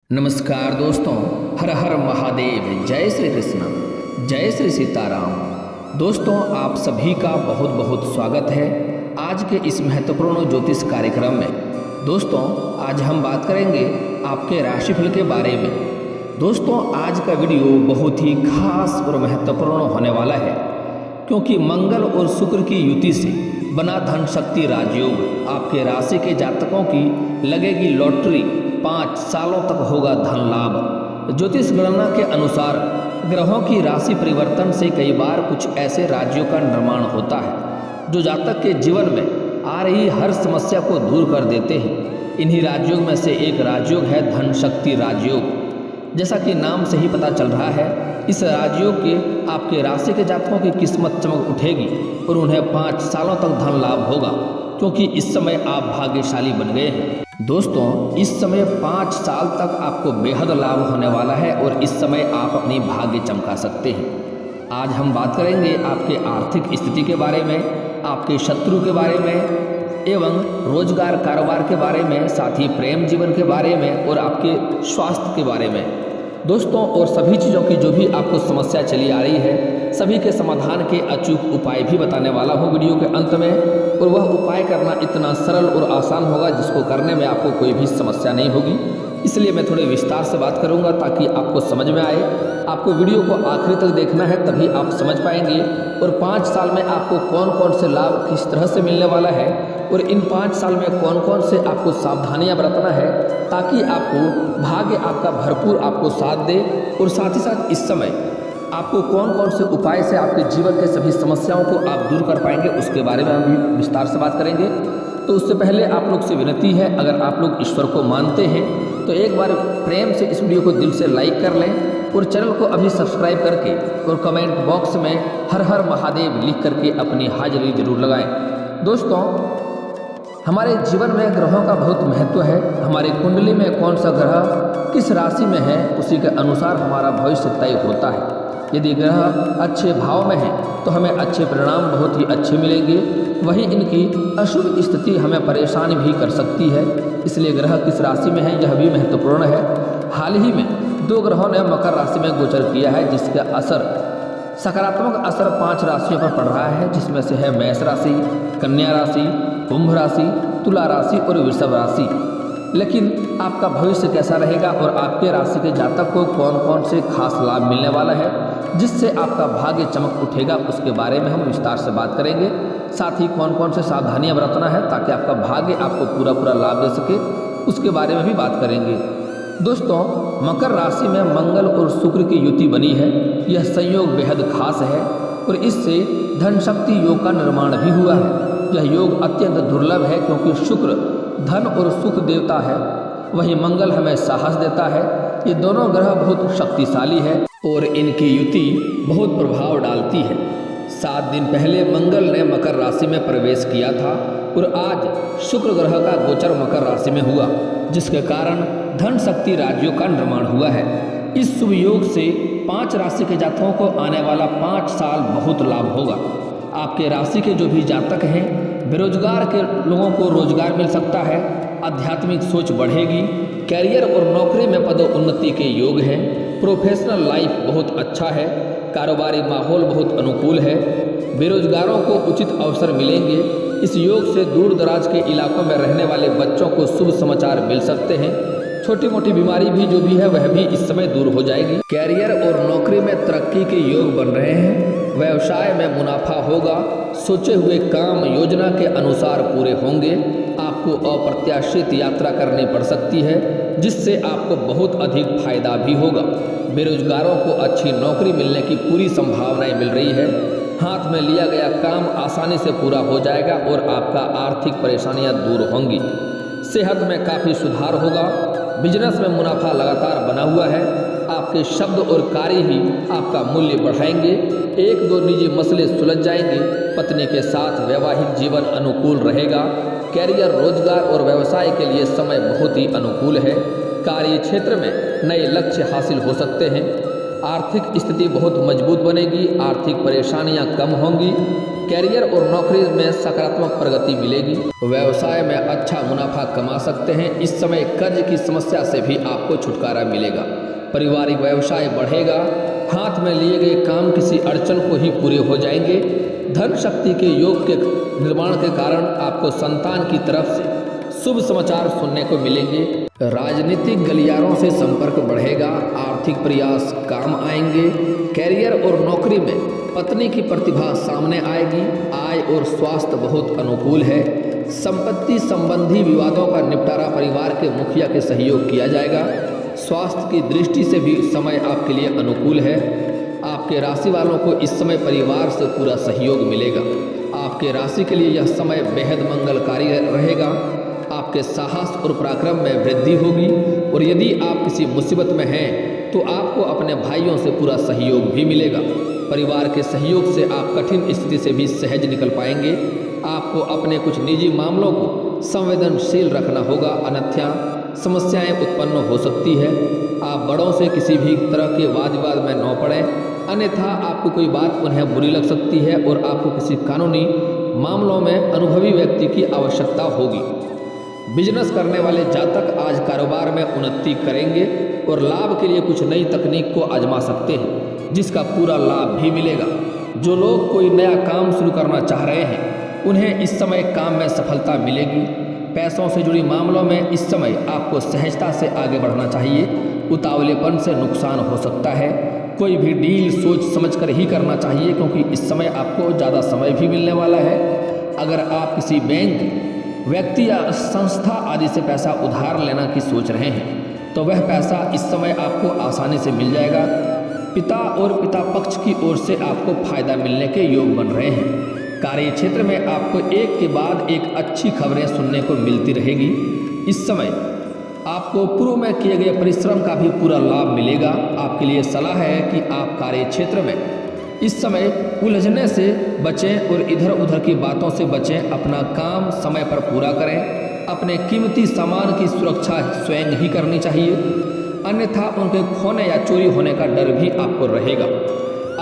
नमस्कार दोस्तों, हर हर महादेव, जय श्री कृष्ण, जय श्री सीताराम। दोस्तों, आप सभी का बहुत बहुत स्वागत है आज के इस महत्वपूर्ण ज्योतिष कार्यक्रम में। दोस्तों, आज हम बात करेंगे आपके राशिफल के बारे में। दोस्तों, आज का वीडियो बहुत ही खास और महत्वपूर्ण होने वाला है, क्योंकि मंगल और शुक्र की युति से बना धन शक्ति राजयोग आपके राशि के जातकों की लगेगी लॉटरी। 5 सालों तक होगा धन लाभ। ज्योतिष गणना के अनुसार ग्रहों की राशि परिवर्तन से कई बार कुछ ऐसे राज्यों का निर्माण होता है जो जातक के जीवन में आ रही हर समस्या को दूर कर देते हैं। इन्हीं राजयोग में से एक राजयोग है धन शक्ति राजयोग। जैसा कि नाम से ही पता चल रहा है, इस राजयोग के आपके राशि के जातकों की किस्मत चमक उठेगी और उन्हें 5 सालों तक धन लाभ होगा, क्योंकि इस समय आप भाग्यशाली बन गए हैं। दोस्तों, इस समय 5 साल तक आपको बेहद लाभ होने वाला है और इस समय आप अपनी भाग्य चमका सकते हैं। आज हम बात करेंगे आपके आर्थिक स्थिति के बारे में, आपके शत्रु के बारे में एवं रोजगार कारोबार के बारे में, साथ ही प्रेम जीवन के बारे में और आपके स्वास्थ्य के बारे में। दोस्तों, और सभी चीज़ों की जो भी आपको समस्या चली आ रही है, सभी के समाधान के अचूक उपाय भी बताने वाला हूँ वीडियो के अंत में। और वह उपाय करना इतना सरल और आसान होगा जिसको करने में आपको कोई भी समस्या नहीं होगी। इसलिए मैं थोड़े विस्तार से बात करूंगा ताकि आपको समझ में आए। आपको वीडियो को आखिरी तक देखना है, तभी आप समझ पाएंगे। और 5 साल में आपको कौन कौन से लाभ किस तरह से मिलने वाला है और इन 5 साल में कौन कौन से आपको सावधानियां बरतना है, ताकि आपको भाग्य आपका भरपूर आपको साथ दे। और साथ ही साथ इस समय आपको कौन कौन से उपाय से आपके जीवन के सभी समस्याओं को आप दूर कर पाएंगे, उसके बारे में हम भी विस्तार से बात करेंगे। तो उससे पहले आप लोग से विनती है, अगर आप लोग ईश्वर को मानते हैं तो एक बार प्रेम से इस वीडियो को दिल से लाइक कर लें और चैनल को अभी सब्सक्राइब करके और कमेंट बॉक्स में हर हर महादेव लिख करके अपनी हाजिरी जरूर लगाएं। दोस्तों, हमारे जीवन में ग्रहों का बहुत महत्व है। हमारी कुंडली में कौन सा ग्रह किस राशि में है, उसी के अनुसार हमारा भविष्य तय होता है। यदि ग्रह अच्छे भाव में है तो हमें अच्छे परिणाम बहुत ही अच्छे मिलेंगे, वहीं इनकी अशुभ स्थिति हमें परेशान भी कर सकती है। इसलिए ग्रह किस राशि में है यह भी महत्वपूर्ण है। हाल ही में 2 ग्रहों ने मकर राशि में गोचर किया है, जिसका असर सकारात्मक असर 5 राशियों पर पड़ रहा है, जिसमें से है मेष राशि, कन्या राशि, कुंभ राशि, तुला राशि और वृषभ राशि। लेकिन आपका भविष्य कैसा रहेगा और आपके राशि के जातक को कौन कौन से खास लाभ मिलने वाला है जिससे आपका भाग्य चमक उठेगा, उसके बारे में हम विस्तार से बात करेंगे। साथ ही कौन कौन से सावधानियां बरतना है ताकि आपका भाग्य आपको पूरा लाभ दे सके, उसके बारे में भी बात करेंगे। दोस्तों, मकर राशि में मंगल और शुक्र की युति बनी है। यह संयोग बेहद खास है और इससे धन शक्ति योग का निर्माण भी हुआ है। यह योग अत्यंत दुर्लभ है, क्योंकि शुक्र धन और सुख देवता है, वहीं मंगल हमें साहस देता है। ये दोनों ग्रह बहुत शक्तिशाली है और इनकी युति बहुत प्रभाव डालती है। 7 दिन पहले मंगल ने मकर राशि में प्रवेश किया था और आज शुक्र ग्रह का गोचर मकर राशि में हुआ, जिसके कारण धन शक्ति राज्यों का निर्माण हुआ है। इस शुभ योग से 5 राशि के जातकों को आने वाला 5 साल बहुत लाभ होगा। आपके राशि के जो भी जातक हैं, बेरोजगार के लोगों को रोजगार मिल सकता है, आध्यात्मिक सोच बढ़ेगी, कैरियर और नौकरी में पदोन्नति के योग हैं, प्रोफेशनल लाइफ बहुत अच्छा है, कारोबारी माहौल बहुत अनुकूल है, बेरोजगारों को उचित अवसर मिलेंगे। इस योग से दूर दराज के इलाकों में रहने वाले बच्चों को शुभ समाचार मिल सकते हैं। छोटी मोटी बीमारी भी जो भी है वह भी इस समय दूर हो जाएगी। कैरियर और नौकरी में तरक्की के योग बन रहे हैं, व्यवसाय में मुनाफा होगा, सोचे हुए काम योजना के अनुसार पूरे होंगे। आपको अप्रत्याशित यात्रा करनी पड़ सकती है, जिससे आपको बहुत अधिक फायदा भी होगा। बेरोजगारों को अच्छी नौकरी मिलने की पूरी संभावनाएं मिल रही है। हाथ में लिया गया काम आसानी से पूरा हो जाएगा और आपका आर्थिक परेशानियां दूर होंगी। सेहत में काफ़ी सुधार होगा। बिजनेस में मुनाफा लगातार बना हुआ है। आपके शब्द और कार्य ही आपका मूल्य बढ़ाएंगे। 1-2 निजी मसले सुलझ जाएंगे। पत्नी के साथ वैवाहिक जीवन अनुकूल रहेगा। कैरियर, रोजगार और व्यवसाय के लिए समय बहुत ही अनुकूल है। कार्य क्षेत्र में नए लक्ष्य हासिल हो सकते हैं। आर्थिक स्थिति बहुत मजबूत बनेगी। आर्थिक परेशानियां कम होंगी। कैरियर और नौकरी में सकारात्मक प्रगति मिलेगी। व्यवसाय में अच्छा मुनाफा कमा सकते हैं। इस समय कर्ज की समस्या से भी आपको छुटकारा मिलेगा। पारिवारिक व्यवसाय बढ़ेगा। हाथ में लिए गए काम किसी अड़चन को ही पूरे हो जाएंगे। धन शक्ति के योग के निर्माण के कारण आपको संतान की तरफ से शुभ समाचार सुनने को मिलेंगे। राजनीतिक गलियारों से संपर्क बढ़ेगा। आर्थिक प्रयास काम आएंगे। कैरियर और नौकरी में पत्नी की प्रतिभा सामने आएगी। आय और स्वास्थ्य बहुत अनुकूल है। संपत्ति संबंधी विवादों का निपटारा परिवार के मुखिया के सहयोग किया जाएगा। स्वास्थ्य की दृष्टि से भी समय आपके लिए अनुकूल है। आपके राशि वालों को इस समय परिवार से पूरा सहयोग मिलेगा। आपके राशि के लिए यह समय बेहद मंगलकारी रहेगा। आपके साहस और पराक्रम में वृद्धि होगी और यदि आप किसी मुसीबत में हैं तो आपको अपने भाइयों से पूरा सहयोग भी मिलेगा। परिवार के सहयोग से आप कठिन स्थिति से भी सहज निकल पाएंगे। आपको अपने कुछ निजी मामलों को संवेदनशील रखना होगा, अन्यथा समस्याएं उत्पन्न हो सकती है। आप बड़ों से किसी भी तरह के वाद विवाद में न पड़ें, अन्यथा आपको कोई बात उन्हें बुरी लग सकती है और आपको किसी कानूनी मामलों में अनुभवी व्यक्ति की आवश्यकता होगी। बिजनेस करने वाले जातक आज कारोबार में उन्नति करेंगे और लाभ के लिए कुछ नई तकनीक को आजमा सकते हैं, जिसका पूरा लाभ भी मिलेगा। जो लोग कोई नया काम शुरू करना चाह रहे हैं उन्हें इस समय काम में सफलता मिलेगी। पैसों से जुड़ी मामलों में इस समय आपको सहजता से आगे बढ़ना चाहिए। उतावलेपन से नुकसान हो सकता है। कोई भी डील सोच समझकर ही करना चाहिए, क्योंकि इस समय आपको ज़्यादा समय भी मिलने वाला है। अगर आप किसी बैंक, व्यक्ति या संस्था आदि से पैसा उधार लेना की सोच रहे हैं तो वह पैसा इस समय आपको आसानी से मिल जाएगा। पिता और पिता पक्ष की ओर से आपको फायदा मिलने के योग बन रहे हैं। कार्य क्षेत्र में आपको एक के बाद एक अच्छी खबरें सुनने को मिलती रहेगी। इस समय आपको पूर्व में किए गए परिश्रम का भी पूरा लाभ मिलेगा। आपके लिए सलाह है कि आप कार्य क्षेत्र में इस समय उलझने से बचें और इधर उधर की बातों से बचें। अपना काम समय पर पूरा करें। अपने कीमती सामान की सुरक्षा स्वयं ही करनी चाहिए, अन्यथा उनके खोने या चोरी होने का डर भी आपको रहेगा।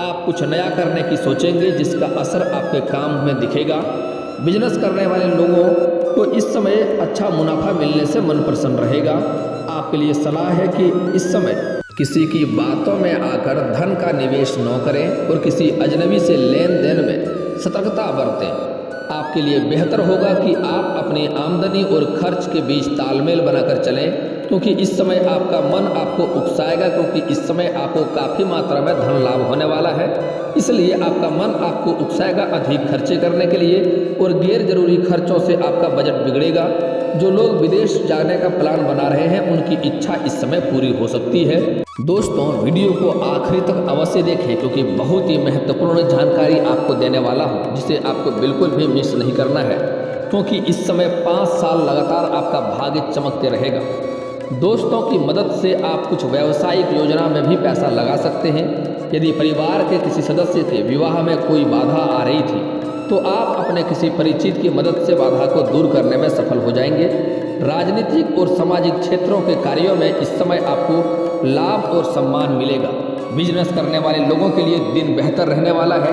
आप कुछ नया करने की सोचेंगे जिसका असर आपके काम में दिखेगा। बिजनेस करने वाले लोगों को इस समय अच्छा मुनाफा मिलने से मन प्रसन्न रहेगा। आपके लिए सलाह है कि इस समय किसी की बातों में आकर धन का निवेश न करें और किसी अजनबी से लेन देन में सतर्कता बरतें। आपके लिए बेहतर होगा कि आप अपनी आमदनी और खर्च के बीच तालमेल बनाकर चलें, क्योंकि इस समय आपका मन आपको उकसाएगा, क्योंकि इस समय आपको काफ़ी मात्रा में धन लाभ होने वाला है। इसलिए आपका मन आपको उकसाएगा अधिक खर्चे करने के लिए और गैर जरूरी खर्चों से आपका बजट बिगड़ेगा। जो लोग विदेश जाने का प्लान बना रहे हैं उनकी इच्छा इस समय पूरी हो सकती है। दोस्तों, वीडियो को आखिरी तक अवश्य देखें, क्योंकि बहुत ही महत्वपूर्ण जानकारी आपको देने वाला हूं, जिसे आपको बिल्कुल भी मिस नहीं करना है, क्योंकि इस समय 5 साल लगातार आपका भाग्य चमकते रहेगा। दोस्तों की मदद से आप कुछ व्यावसायिक योजना में भी पैसा लगा सकते हैं। यदि परिवार के किसी सदस्य के विवाह में कोई बाधा आ रही थी तो आप अपने किसी परिचित की मदद से बाधा को दूर करने में सफल हो जाएंगे। राजनीतिक और सामाजिक क्षेत्रों के कार्यों में इस समय आपको लाभ और सम्मान मिलेगा। बिजनेस करने वाले लोगों के लिए दिन बेहतर रहने वाला है।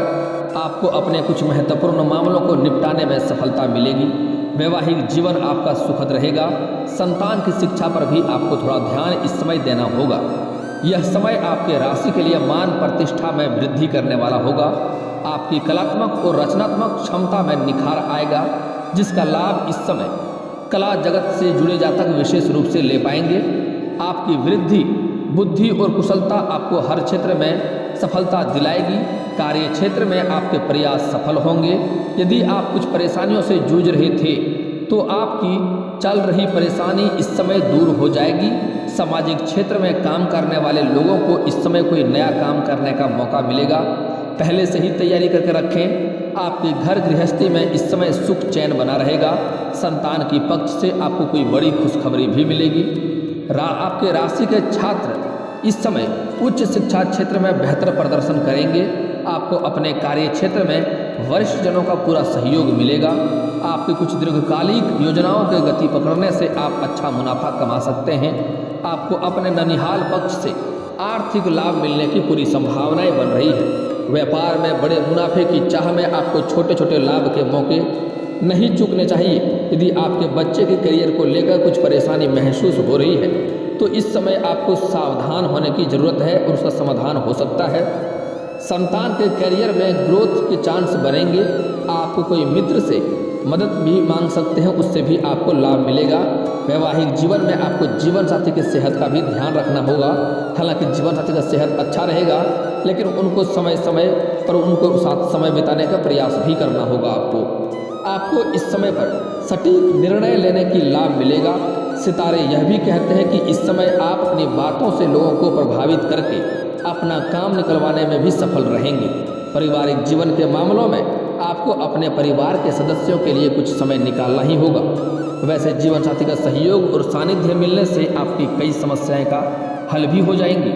आपको अपने कुछ महत्वपूर्ण मामलों को निपटाने में सफलता मिलेगी। वैवाहिक जीवन आपका सुखद रहेगा। संतान की शिक्षा पर भी आपको थोड़ा ध्यान इस समय देना होगा। यह समय आपके राशि के लिए मान प्रतिष्ठा में वृद्धि करने वाला होगा। आपकी कलात्मक और रचनात्मक क्षमता में निखार आएगा, जिसका लाभ इस समय कला जगत से जुड़े जातक विशेष रूप से ले पाएंगे। आपकी वृद्धि, बुद्धि और कुशलता आपको हर क्षेत्र में सफलता दिलाएगी। कार्य क्षेत्र में आपके प्रयास सफल होंगे। यदि आप कुछ परेशानियों से जूझ रहे थे तो आपकी चल रही परेशानी इस समय दूर हो जाएगी। सामाजिक क्षेत्र में काम करने वाले लोगों को इस समय कोई नया काम करने का मौका मिलेगा। पहले से ही तैयारी करके रखें। आपके घर गृहस्थी में इस समय सुख चैन बना रहेगा। संतान की पक्ष से आपको कोई बड़ी खुशखबरी भी मिलेगी। आपके राशि के छात्र इस समय उच्च शिक्षा क्षेत्र में बेहतर प्रदर्शन करेंगे। आपको अपने कार्य क्षेत्र में वरिष्ठ जनों का पूरा सहयोग मिलेगा। आपकी कुछ दीर्घकालिक योजनाओं के गति पकड़ने से आप अच्छा मुनाफा कमा सकते हैं। आपको अपने ननिहाल पक्ष से आर्थिक लाभ मिलने की पूरी संभावनाएं बन रही है। व्यापार में बड़े मुनाफे की चाह में आपको छोटे छोटे लाभ के मौके नहीं चूकने चाहिए। यदि आपके बच्चे के करियर को लेकर कुछ परेशानी महसूस हो रही है तो इस समय आपको सावधान होने की ज़रूरत है और उसका समाधान हो सकता है। संतान के करियर में ग्रोथ के चांस बनेंगे। आपको कोई मित्र से मदद भी मांग सकते हैं, उससे भी आपको लाभ मिलेगा। वैवाहिक जीवन में आपको जीवन साथी की सेहत का भी ध्यान रखना होगा। हालांकि जीवन साथी का सेहत अच्छा रहेगा, लेकिन उनको समय समय पर उनको साथ समय बिताने का प्रयास भी करना होगा। आपको इस समय पर सटीक निर्णय लेने की लाभ मिलेगा। सितारे यह भी कहते हैं कि इस समय आप अपनी बातों से लोगों को प्रभावित करके अपना काम निकलवाने में भी सफल रहेंगे। पारिवारिक जीवन के मामलों में आपको अपने परिवार के सदस्यों के लिए कुछ समय निकालना ही होगा। वैसे जीवन साथी का सहयोग और सानिध्य मिलने से आपकी कई समस्याएं का हल भी हो जाएंगी।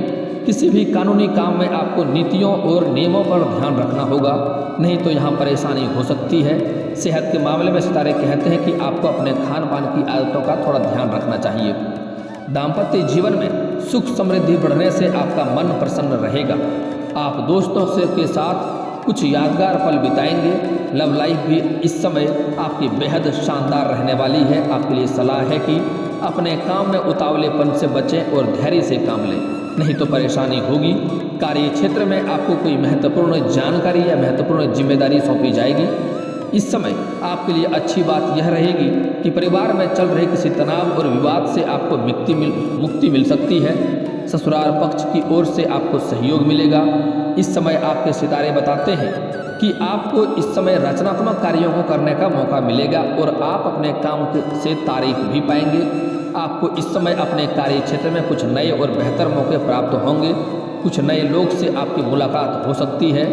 किसी भी कानूनी काम में आपको नीतियों और नियमों पर ध्यान रखना होगा, नहीं तो यहाँ परेशानी हो सकती है। सेहत के मामले में सितारे कहते हैं कि आपको अपने खान पान की आदतों का थोड़ा ध्यान रखना चाहिए। दाम्पत्य जीवन में सुख समृद्धि बढ़ने से आपका मन प्रसन्न रहेगा। आप दोस्तों से के साथ कुछ यादगार पल बिताएंगे। लव लाइफ भी इस समय आपकी बेहद शानदार रहने वाली है। आपके लिए सलाह है कि अपने काम में उतावलेपन से बचें और धैर्य से काम लें, नहीं तो परेशानी होगी। कार्य क्षेत्र में आपको कोई महत्वपूर्ण जानकारी या महत्वपूर्ण जिम्मेदारी सौंपी जाएगी। इस समय आपके लिए अच्छी बात यह रहेगी कि परिवार में चल रहे किसी तनाव और विवाद से आपको मुक्ति मिल सकती है। ससुराल पक्ष की ओर से आपको सहयोग मिलेगा। इस समय आपके सितारे बताते हैं कि आपको इस समय रचनात्मक कार्यों को करने का मौका मिलेगा और आप अपने काम से तारीफ भी पाएंगे। आपको इस समय अपने कार्य क्षेत्र में कुछ नए और बेहतर मौके प्राप्त होंगे। कुछ नए लोग से आपकी मुलाकात हो सकती है,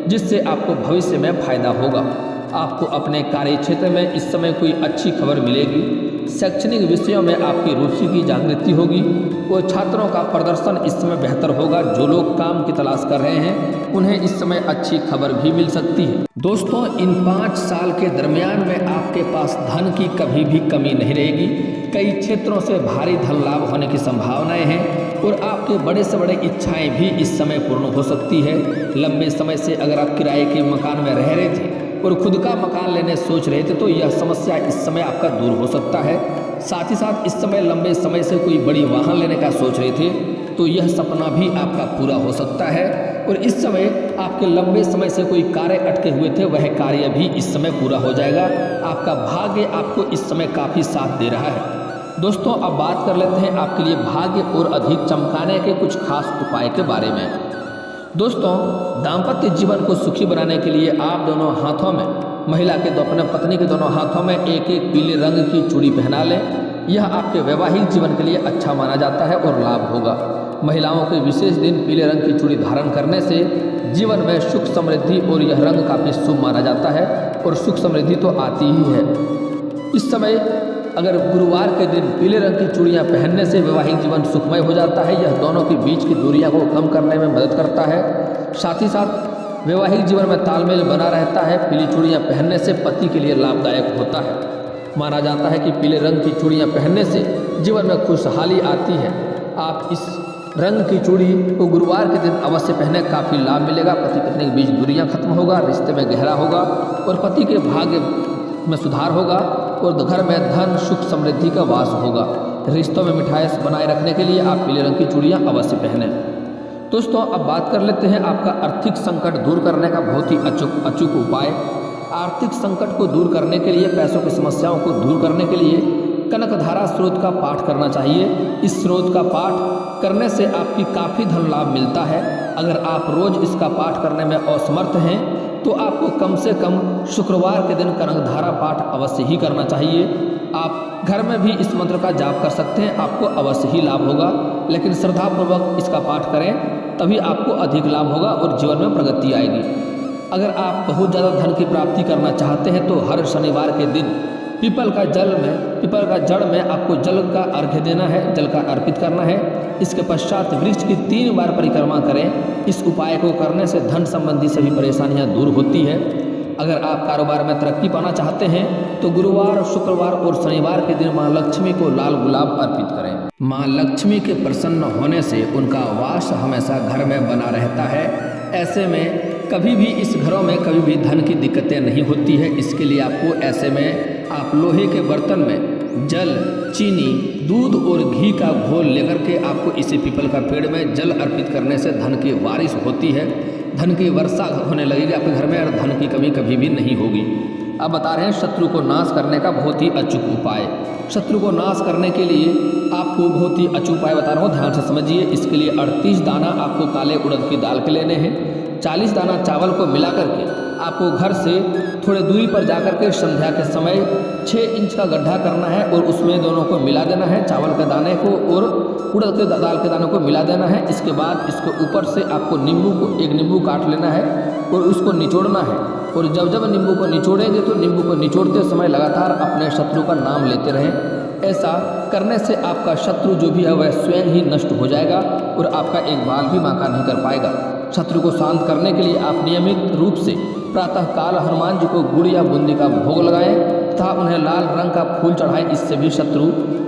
जिससे आपको भविष्य में फायदा होगा। आपको अपने कार्य क्षेत्र में इस समय कोई अच्छी खबर मिलेगी। शैक्षणिक विषयों में आपकी रुचि की जागृति होगी और छात्रों का प्रदर्शन इस समय बेहतर होगा। जो लोग काम की तलाश कर रहे हैं उन्हें इस समय अच्छी खबर भी मिल सकती है। दोस्तों, इन 5 साल के दरमियान में आपके पास धन की कभी भी कमी नहीं रहेगी। कई क्षेत्रों से भारी धन लाभ होने की संभावनाएं हैं और आपके बड़े से बड़े इच्छाएं भी इस समय पूर्ण हो सकती है। लंबे समय से अगर आप किराए के मकान में रह रहे थे और खुद का मकान लेने सोच रहे थे तो यह समस्या इस समय आपका दूर हो सकता है। साथ ही साथ इस समय लंबे समय से कोई बड़ी वाहन लेने का सोच रहे थे तो यह सपना भी आपका पूरा हो सकता है। और इस समय आपके लंबे समय से कोई कार्य अटके हुए थे, वह कार्य भी इस समय पूरा हो जाएगा। आपका भाग्य आपको इस समय काफ़ी साथ दे रहा है। दोस्तों, अब बात कर लेते हैं आपके लिए भाग्य और अधिक चमकाने के कुछ खास उपाय के बारे में। दोस्तों, दाम्पत्य जीवन को सुखी बनाने के लिए आप दोनों हाथों में, महिला के अपने पत्नी के दोनों हाथों में एक एक पीले रंग की चूड़ी पहना लें। यह आपके वैवाहिक जीवन के लिए अच्छा माना जाता है और लाभ होगा। महिलाओं के विशेष दिन पीले रंग की चूड़ी धारण करने से जीवन में सुख समृद्धि, और यह रंग काफ़ी शुभ माना जाता है और सुख समृद्धि तो आती ही है। इस समय अगर गुरुवार के दिन पीले रंग की चूड़ियाँ पहनने से वैवाहिक जीवन सुखमय हो जाता है। यह दोनों के बीच की दूरियां को कम करने में मदद करता है। साथ ही साथ वैवाहिक जीवन में तालमेल बना रहता है। पीली चूड़ियाँ पहनने से पति के लिए लाभदायक होता है। माना जाता है कि पीले रंग की चूड़ियाँ पहनने से जीवन में खुशहाली आती है। आप इस रंग की चूड़ी को गुरुवार के दिन अवश्य पहने, काफ़ी लाभ मिलेगा। पति पत्नी के बीच दूरियाँ खत्म होगा, रिश्ते में गहरा होगा और पति के भाग्य में सुधार होगा और घर में धन सुख समृद्धि का वास होगा। रिश्तों में मिठास बनाए रखने के लिए आप पीले रंग की चूड़ियाँ अवश्य पहनें। दोस्तों, अब बात कर लेते हैं आपका आर्थिक संकट दूर करने का बहुत ही अचूक उपाय। आर्थिक संकट को दूर करने के लिए, पैसों की समस्याओं को दूर करने के लिए कनकधारा स्रोत का पाठ करना चाहिए। इस स्रोत का पाठ करने से आपकी काफ़ी धन लाभ मिलता है। अगर आप रोज़ इसका पाठ करने में असमर्थ हैं तो आपको कम से कम शुक्रवार के दिन कनकधारा पाठ अवश्य ही करना चाहिए। आप घर में भी इस मंत्र का जाप कर सकते हैं, आपको अवश्य ही लाभ होगा। लेकिन श्रद्धापूर्वक इसका पाठ करें, तभी आपको अधिक लाभ होगा और जीवन में प्रगति आएगी। अगर आप बहुत ज़्यादा धन की प्राप्ति करना चाहते हैं तो हर शनिवार के दिन पीपल का जड़ में आपको जल का अर्घ्य देना है, जल का अर्पित करना है। इसके पश्चात वृक्ष की 3 बार परिक्रमा करें। इस उपाय को करने से धन संबंधी सभी परेशानियां दूर होती है। अगर आप कारोबार में तरक्की पाना चाहते हैं तो गुरुवार, शुक्रवार और शनिवार के दिन माँ लक्ष्मी को लाल गुलाब अर्पित करें। माँ लक्ष्मी के प्रसन्न होने से उनका वास हमेशा घर में बना रहता है। ऐसे में कभी भी इस घरों में कभी भी धन की दिक्कतें नहीं होती है। इसके लिए आपको ऐसे में आप लोहे के बर्तन में जल, चीनी, दूध और घी का घोल लेकर के आपको इसी पीपल का पेड़ में जल अर्पित करने से धन की बारिश होती है, धन की वर्षा होने लगेगी आपके घर में और धन की कमी कभी भी नहीं होगी। अब बता रहे हैं शत्रु को नाश करने का बहुत ही अचूक उपाय। शत्रु को नाश करने के लिए आपको बहुत ही अचूक उपाय बता रहा हूँ, ध्यान से समझिए। इसके लिए 38 दाना आपको काले उड़द की दाल के लेने हैं। 40 दाना चावल को मिला करके आपको घर से थोड़े दूरी पर जाकर के संध्या के समय 6 इंच का गड्ढा करना है और उसमें दोनों को मिला देना है, चावल के दाने को और उड़द के दाल के दाने को मिला देना है। इसके बाद इसके ऊपर से आपको एक नींबू काट लेना है और उसको निचोड़ना है। और जब जब नींबू को निचोड़ेंगे तो नींबू को निचोड़ते समय लगातार अपने शत्रु का नाम लेते रहें। ऐसा करने से आपका शत्रु जो भी है वह स्वयं ही नष्ट हो जाएगा और आपका एक बाल भी बांका नहीं कर पाएगा। शत्रु को शांत करने के लिए आप नियमित रूप से प्रातःकाल हनुमान जी को गुड़ या बूंदी का भोग लगाएं तथा उन्हें लाल रंग का फूल चढ़ाएं। इससे भी शत्रु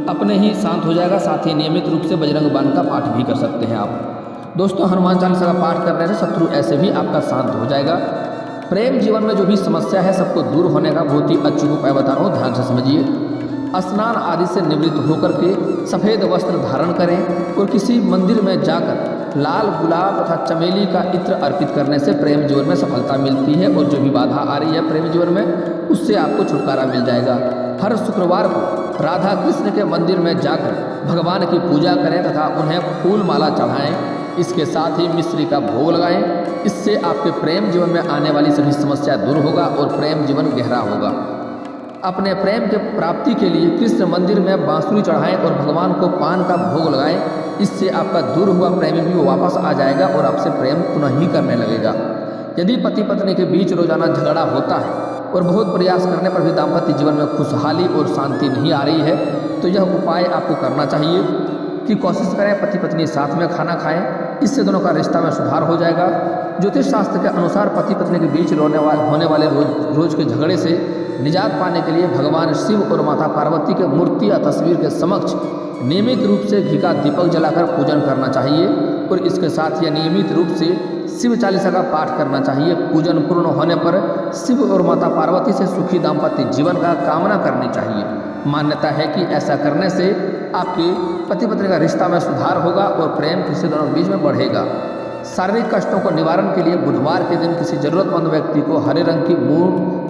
अपने ही शांत हो जाएगा। साथ ही नियमित रूप से बजरंग बाण का पाठ भी कर सकते हैं आप। दोस्तों, हनुमान चालीसा का पाठ करने से शत्रु ऐसे भी आपका शांत हो जाएगा। प्रेम जीवन में जो भी समस्या है सबको दूर होने का बहुत ही अचूक उपाय बता रहा हूँ, ध्यान से समझिए। स्नान आदि से निवृत्त होकर के सफ़ेद वस्त्र धारण करें और किसी मंदिर में जाकर लाल गुलाब तथा चमेली का इत्र अर्पित करने से प्रेम जीवन में सफलता मिलती है और जो भी बाधा आ रही है प्रेम जीवन में उससे आपको छुटकारा मिल जाएगा। हर शुक्रवार को राधा कृष्ण के मंदिर में जाकर भगवान की पूजा करें तथा उन्हें फूल माला चढ़ाएं। इसके साथ ही मिश्री का भोग लगाएं। इससे आपके प्रेम जीवन में आने वाली सभी समस्या दूर होगा और प्रेम जीवन गहरा होगा। अपने प्रेम के प्राप्ति के लिए कृष्ण मंदिर में बांसुरी चढ़ाएं और भगवान को पान का भोग लगाएं। इससे आपका दूर हुआ प्रेमी भी वापस आ जाएगा और आपसे प्रेम पुनः ही करने लगेगा। यदि पति पत्नी के बीच रोजाना झगड़ा होता है और बहुत प्रयास करने पर भी दाम्पत्य जीवन में खुशहाली और शांति नहीं आ रही है तो यह उपाय आपको करना चाहिए कि कोशिश करें पति पत्नी साथ में खाना खाएं। इससे दोनों का रिश्ता में सुधार हो जाएगा। ज्योतिष शास्त्र के अनुसार पति पत्नी के बीच होने वाले रोज के झगड़े से निजात पाने के लिए भगवान शिव और माता पार्वती के मूर्ति या तस्वीर के समक्ष नियमित रूप से घी का दीपक जलाकर पूजन करना चाहिए और इसके साथ यह नियमित रूप से शिव चालीसा का पाठ करना चाहिए। पूजन पूर्ण होने पर शिव और माता पार्वती से सुखी दाम्पत्य जीवन का कामना करनी चाहिए। मान्यता है कि ऐसा करने से आपके पति पत्नी का रिश्ता में सुधार होगा और प्रेम किसी दोनों के बीच में बढ़ेगा। शारीरिक कष्टों को निवारण के लिए बुधवार के दिन किसी जरूरतमंद व्यक्ति को हरे रंग की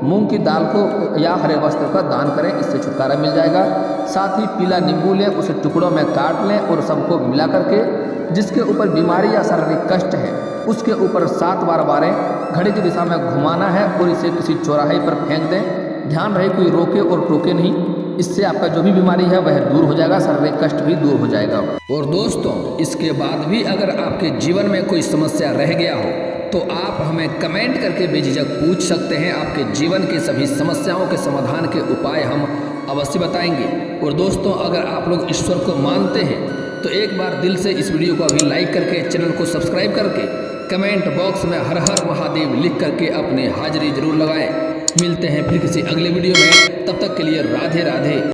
मूंग की दाल को या हरे वस्त्र का दान करें। इससे छुटकारा मिल जाएगा। साथ ही पीला नींबू लें, उसे टुकड़ों में काट लें और सबको मिला करके जिसके ऊपर बीमारी या शारीरिक कष्ट है उसके ऊपर 7 बार मारें। घड़ी की दिशा में घुमाना है और इसे किसी चौराहे पर फेंक दें। ध्यान रहे कोई रोके और टोके नहीं। इससे आपका जो भी बीमारी है वह दूर हो जाएगा, शारीरिक कष्ट भी दूर हो जाएगा। और दोस्तों, इसके बाद भी अगर आपके जीवन में कोई समस्या रह गया हो तो आप हमें कमेंट करके बेझिझक पूछ सकते हैं। आपके जीवन की सभी समस्याओं के समाधान के उपाय हम अवश्य बताएंगे। और दोस्तों, अगर आप लोग ईश्वर को मानते हैं तो एक बार दिल से इस वीडियो को अभी लाइक करके चैनल को सब्सक्राइब करके कमेंट बॉक्स में हर हर महादेव लिख करके अपनी हाजिरी जरूर लगाएं। मिलते हैं फिर किसी अगले वीडियो में, तब तक के लिए राधे राधे।